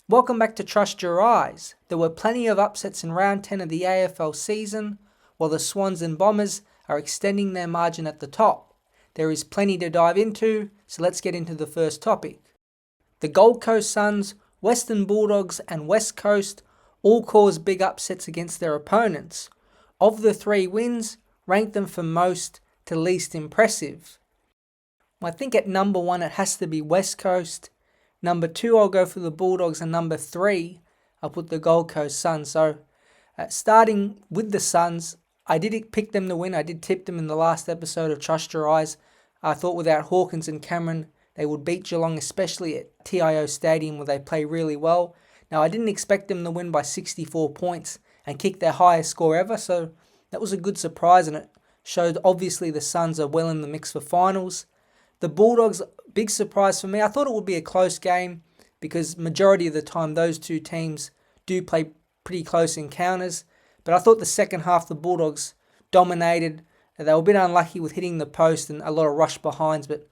Welcome back to Trust Your Eyes. There were plenty of upsets in round 10 of the AFL season, while the Swans and Bombers are extending their margin at the top. There is plenty to dive into, so let's get into the first topic. The Gold Coast Suns, Western Bulldogs and West Coast all caused big upsets against their opponents. Of the three wins, rank them from most to least impressive. I think at number 1 it has to be West Coast. Number 2 I'll go for the Bulldogs, and number 3 I'll put the Gold Coast Suns. So starting with the Suns, I did pick them to win. I did tip them in the last episode of Trust Your Eyes. I thought without Hawkins and Cameron they would beat Geelong, especially at TIO Stadium where they play really well. Now I didn't expect them to win by 64 points and kick their highest score ever, so that was a good surprise, and it showed obviously the Suns are well in the mix for finals. The Bulldogs, big surprise for me. I thought it would be a close game because majority of the time those two teams do play pretty close encounters. But I thought the second half the Bulldogs dominated. They were a bit unlucky with hitting the post and a lot of rush behinds. But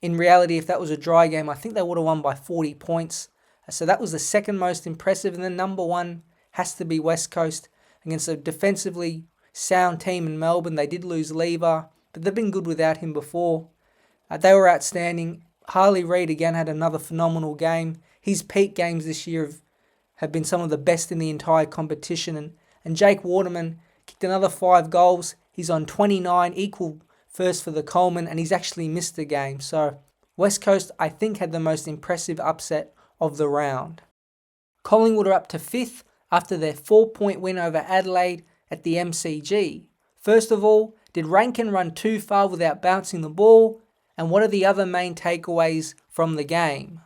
in reality, if that was a dry game, I think they would have won by 40 points. So that was the second most impressive. And then number 1 has to be West Coast against a defensively sound team in Melbourne. They did lose Lever, but they've been good without him before. They were outstanding. Harley Reid again had another phenomenal game. His peak games this year have been some of the best in the entire competition. And Jake Waterman kicked another 5 goals. He's on 29, equal first for the Coleman, and he's actually missed a game. So West Coast, I think, had the most impressive upset of the round. Collingwood are up to 5th after their 4-point win over Adelaide at the MCG. First of all, did Rankine run too far without bouncing the ball? And what are the other main takeaways from the game?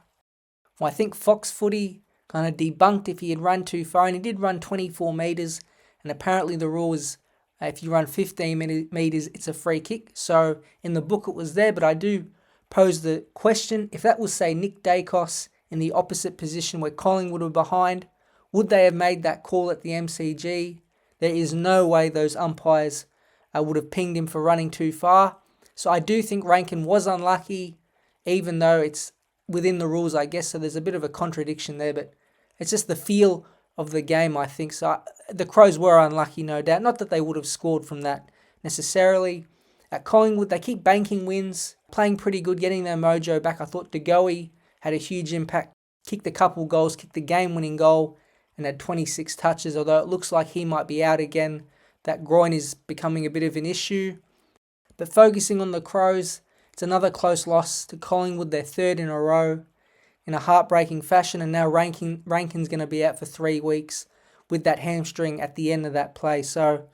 Well, I think Fox Footy kind of debunked if he had run too far, and he did run 24 metres, and apparently the rule is if you run 15 metres, it's a free kick. So in the book it was there, but I do pose the question, if that was, say, Nick Dacos in the opposite position where Collingwood were behind, would they have made that call at the MCG? There is no way those umpires would have pinged him for running too far. So I do think Rankine was unlucky, even though it's within the rules, I guess. So there's a bit of a contradiction there, but it's just the feel of the game, I think. So the Crows were unlucky, no doubt. Not that they would have scored from that necessarily. At Collingwood, they keep banking wins, playing pretty good, getting their mojo back. I thought De Goey had a huge impact, kicked a couple goals, kicked the game-winning goal, and had 26 touches, although it looks like he might be out again. That groin is becoming a bit of an issue. But focusing on the Crows, it's another close loss to Collingwood, their 3rd in a row, in a heartbreaking fashion, and now Rankine's going to be out for 3 weeks with that hamstring at the end of that play. So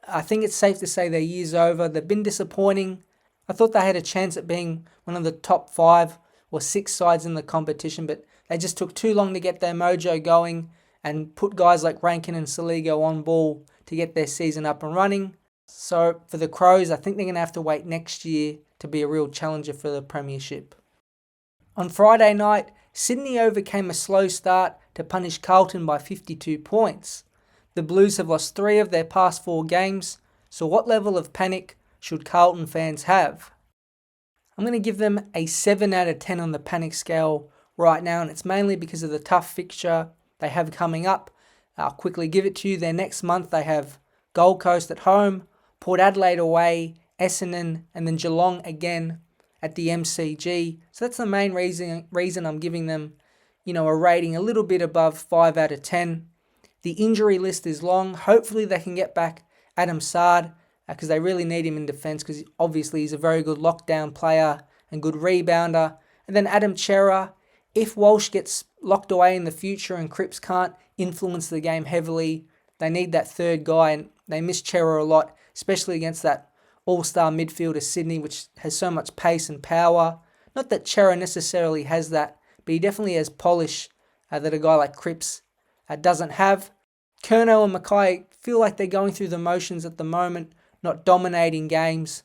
I think it's safe to say their year's over. They've been disappointing. I thought they had a chance at being one of the top 5 or 6 sides in the competition, but they just took too long to get their mojo going and put guys like Rankine and Saligo on ball to get their season up and running. So for the Crows, I think they're going to have to wait next year to be a real challenger for the premiership. On Friday night, Sydney overcame a slow start to punish Carlton by 52 points. The Blues have lost 3 of their past 4 games, so what level of panic should Carlton fans have? I'm going to give them a 7 out of 10 on the panic scale right now, and it's mainly because of the tough fixture they have coming up. I'll quickly give it to you. Their next month they have Gold Coast at home, Port Adelaide away, Essendon, and then Geelong again at the MCG. So that's the main reason I'm giving them, a rating a little bit above 5 out of 10. The injury list is long. Hopefully they can get back Adam Sard because they really need him in defence because obviously he's a very good lockdown player and good rebounder. And then Adam Chera, if Walsh gets locked away in the future and Cripps can't influence the game heavily, they need that third guy, and they miss Chera a lot, especially against that all-star midfielder Sydney, which has so much pace and power. Not that Chera necessarily has that, but he definitely has polish that a guy like Cripps doesn't have. Curnow and Mackay feel like they're going through the motions at the moment, not dominating games.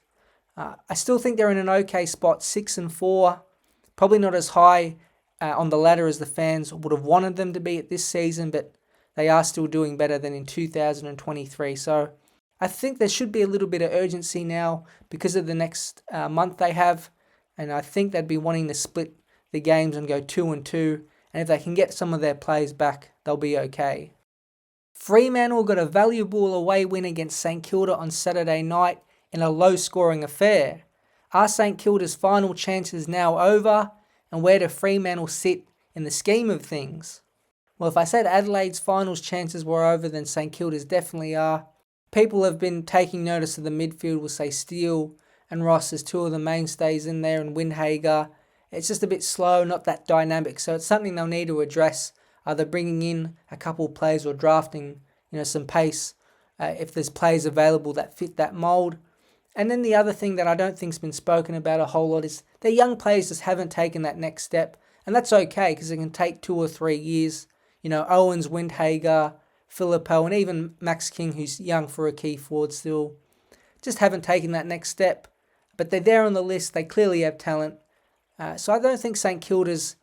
I still think they're in an okay spot, 6 and 4. Probably not as high on the ladder as the fans would have wanted them to be at this season, but they are still doing better than in 2023. So I think there should be a little bit of urgency now because of the next month they have, and I think they'd be wanting to split the games and go 2-2 and if they can get some of their players back, they'll be okay. Fremantle got a valuable away win against St Kilda on Saturday night in a low-scoring affair. Are St Kilda's final chances now over, and where do Fremantle sit in the scheme of things? Well, if I said Adelaide's finals chances were over, then St Kilda's definitely are. People have been taking notice of the midfield, will say Steele and Ross as two of the mainstays in there, and Windhager. It's just a bit slow, not that dynamic, so it's something they'll need to address, either bringing in a couple of players or drafting some pace if there's players available that fit that mould. And then the other thing that I don't think's been spoken about a whole lot is their young players just haven't taken that next step, and that's okay because it can take 2 or 3 years. Owens, Windhager, Philippou, and even Max King, who's young for a key forward still, just haven't taken that next step. But they're there on the list. They clearly have talent. So I don't think St Kilda's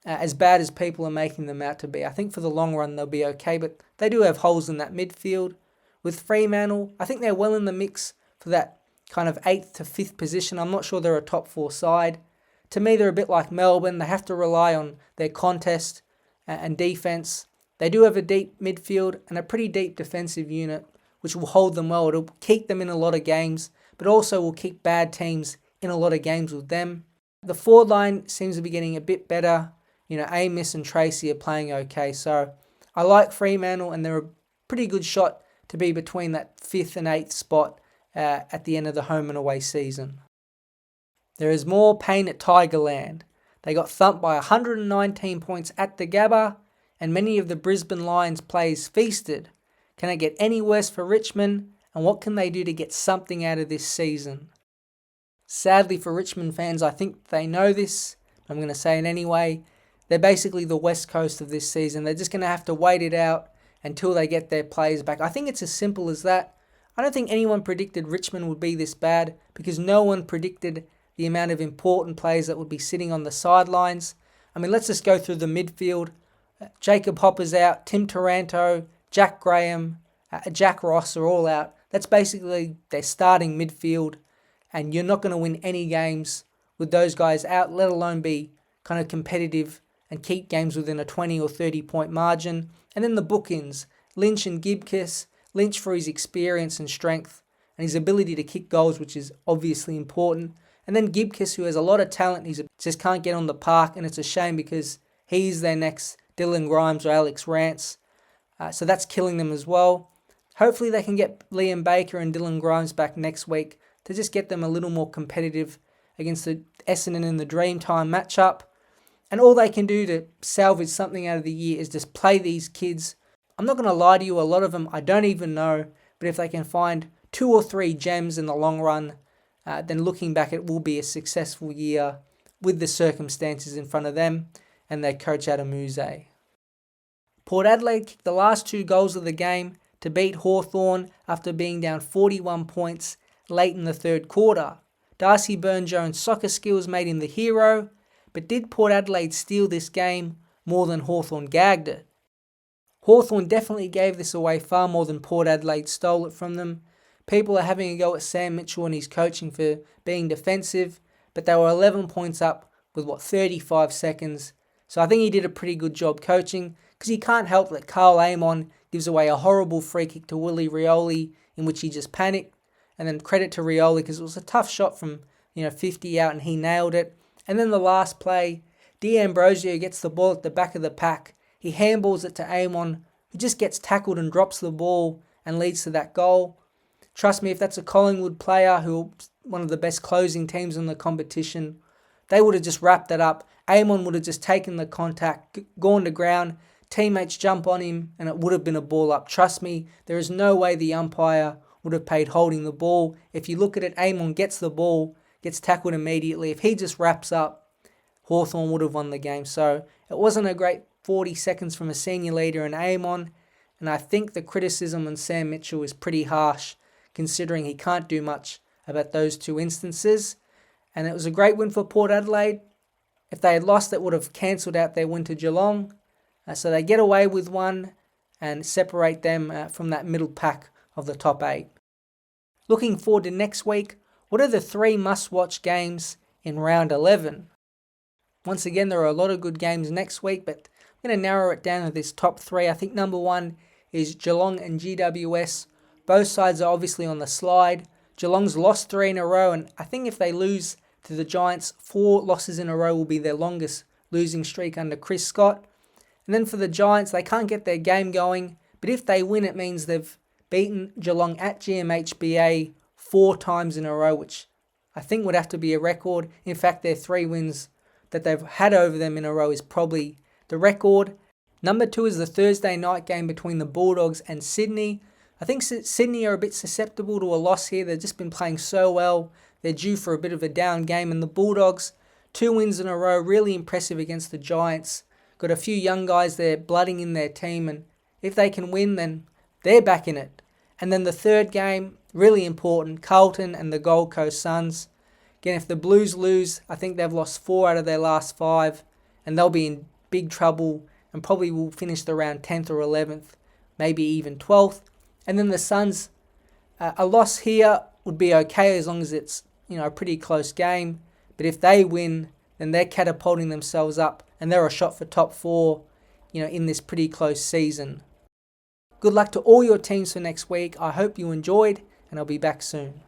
as bad as people are making them out to be. I think for the long run they'll be okay, but they do have holes in that midfield. With Fremantle, I think they're well in the mix for that kind of 8th to 5th position. I'm not sure they're a top 4 side. To me, they're a bit like Melbourne. They have to rely on their contest and defence. They do have a deep midfield and a pretty deep defensive unit, which will hold them well. It'll keep them in a lot of games, but also will keep bad teams in a lot of games with them. The forward line seems to be getting a bit better. Amos and Tracy are playing okay. So I like Fremantle, and they're a pretty good shot to be between that 5th and 8th spot at the end of the home and away season. There is more pain at Tigerland. They got thumped by 119 points at the Gabba, and many of the Brisbane Lions players feasted. Can it get any worse for Richmond, and what can they do to get something out of this season? Sadly for Richmond fans, I think they know this. I'm going to say it anyway. They're basically the West Coast of this season. They're just going to have to wait it out until they get their players back. I think it's as simple as that. I don't think anyone predicted Richmond would be this bad because no one predicted the amount of important players that would be sitting on the sidelines. I mean, let's just go through the midfield. Jacob Hopper's out, Tim Taranto, Jack Graham, Jack Ross are all out. That's basically their starting midfield, and you're not going to win any games with those guys out, let alone be kind of competitive and keep games within a 20 or 30 point margin. And then the bookends, Lynch and Gibkiss. Lynch for his experience and strength and his ability to kick goals, which is obviously important. And then Gibkiss, who has a lot of talent, he just can't get on the park, and it's a shame because he's their next Dylan Grimes or Alex Rance. So that's killing them as well. Hopefully they can get Liam Baker and Dylan Grimes back next week to just get them a little more competitive against the Essendon in the Dreamtime matchup. And all they can do to salvage something out of the year is just play these kids. I'm not going to lie to you, a lot of them I don't even know, but if they can find 2 or 3 gems in the long run, then looking back it will be a successful year with the circumstances in front of them and their coach Adam Muse. Port Adelaide kicked the last 2 goals of the game to beat Hawthorn after being down 41 points late in the third quarter. Darcy Byrne-Jones' soccer skills made him the hero, but did Port Adelaide steal this game more than Hawthorn gagged it? Hawthorn definitely gave this away far more than Port Adelaide stole it from them. People are having a go at Sam Mitchell and his coaching for being defensive, but they were 11 points up with 35 seconds. So I think he did a pretty good job coaching, because he can't help that Carl Amon gives away a horrible free kick to Willie Rioli in which he just panicked. And then credit to Rioli because it was a tough shot from 50 out and he nailed it. And then the last play, D'Ambrosio gets the ball at the back of the pack. He handballs it to Amon, who just gets tackled and drops the ball and leads to that goal. Trust me, if that's a Collingwood player who one of the best closing teams in the competition, they would have just wrapped that up. Amon would have just taken the contact, gone to ground, teammates jump on him, and it would have been a ball up. Trust me, there is no way the umpire would have paid holding the ball. If you look at it, Amon gets the ball, gets tackled immediately. If he just wraps up, Hawthorn would have won the game. So it wasn't a great 40 seconds from a senior leader in Amon, and I think the criticism on Sam Mitchell is pretty harsh, considering he can't do much about those 2 instances. And it was a great win for Port Adelaide. If they had lost, that would have cancelled out their win to Geelong. So they get away with 1 and separate them from that middle pack of the top 8. Looking forward to next week, what are the 3 must-watch games in round 11? Once again, there are a lot of good games next week, but I'm going to narrow it down to this top three. I think number one is Geelong and GWS. Both sides are obviously on the slide. Geelong's lost 3 in a row, and I think if they lose to the Giants, 4 losses in a row will be their longest losing streak under Chris Scott. And then for the Giants, they can't get their game going, but if they win, it means they've beaten Geelong at GMHBA 4 times in a row, which I think would have to be a record. In fact, their 3 wins that they've had over them in a row is probably the record. Number 2 is the Thursday night game between the Bulldogs and Sydney. I think Sydney are a bit susceptible to a loss here. They've just been playing so well. They're due for a bit of a down game. And the Bulldogs, 2 wins in a row, really impressive against the Giants. Got a few young guys there blooding in their team. And if they can win, then they're back in it. And then the third game, really important, Carlton and the Gold Coast Suns. Again, if the Blues lose, I think they've lost 4 out of their last 5. And they'll be in big trouble and probably will finish around 10th or 11th, maybe even 12th. And then the Suns, a loss here would be okay as long as it's a pretty close game. But if they win, then they're catapulting themselves up and they're a shot for top 4, in this pretty close season. Good luck to all your teams for next week. I hope you enjoyed, and I'll be back soon.